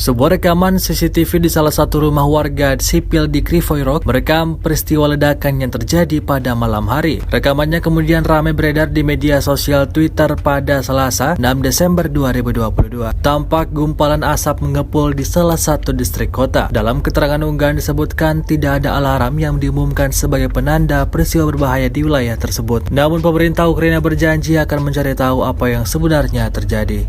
Sebuah rekaman CCTV di salah satu rumah warga sipil di Krivoy Rog merekam peristiwa ledakan yang terjadi pada malam hari. Rekamannya kemudian ramai beredar di media sosial Twitter pada Selasa, 6 Desember 2022. Tampak gumpalan asap mengepul di salah satu distrik kota. Dalam keterangan unggahan disebutkan tidak ada alarm yang diumumkan sebagai penanda peristiwa berbahaya di wilayah tersebut. Namun pemerintah Ukraina berjanji akan mencari tahu apa yang sebenarnya terjadi.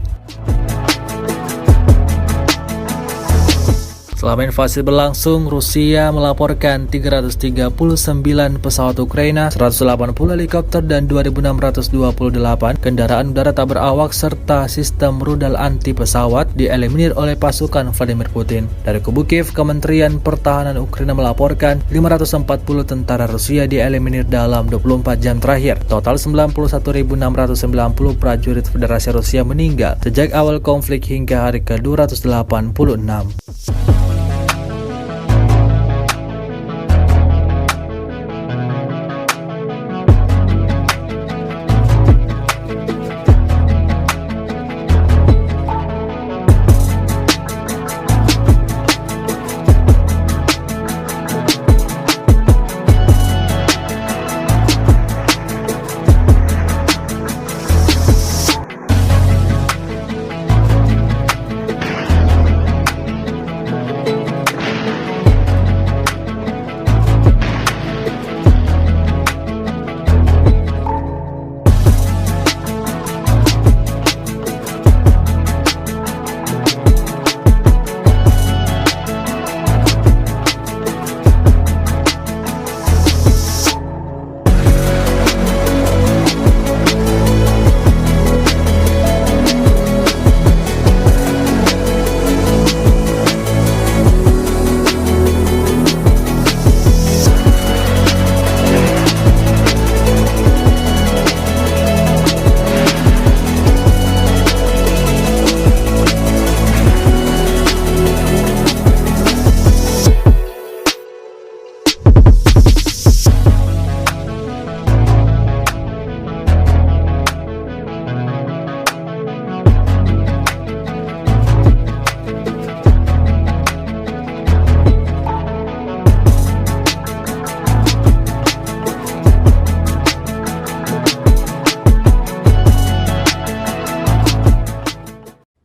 Selama invasi berlangsung, Rusia melaporkan 339 pesawat Ukraina, 180 helikopter, dan 2.628 kendaraan udara tak berawak serta sistem rudal anti pesawat dieliminir oleh pasukan Vladimir Putin. Dari kubu Kiev, Kementerian Pertahanan Ukraina melaporkan 540 tentara Rusia dieliminir dalam 24 jam terakhir. Total 91.690 prajurit Federasi Rusia meninggal sejak awal konflik hingga hari ke-286.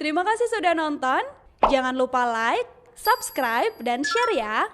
Terima kasih sudah nonton. Jangan lupa like, subscribe, dan share ya.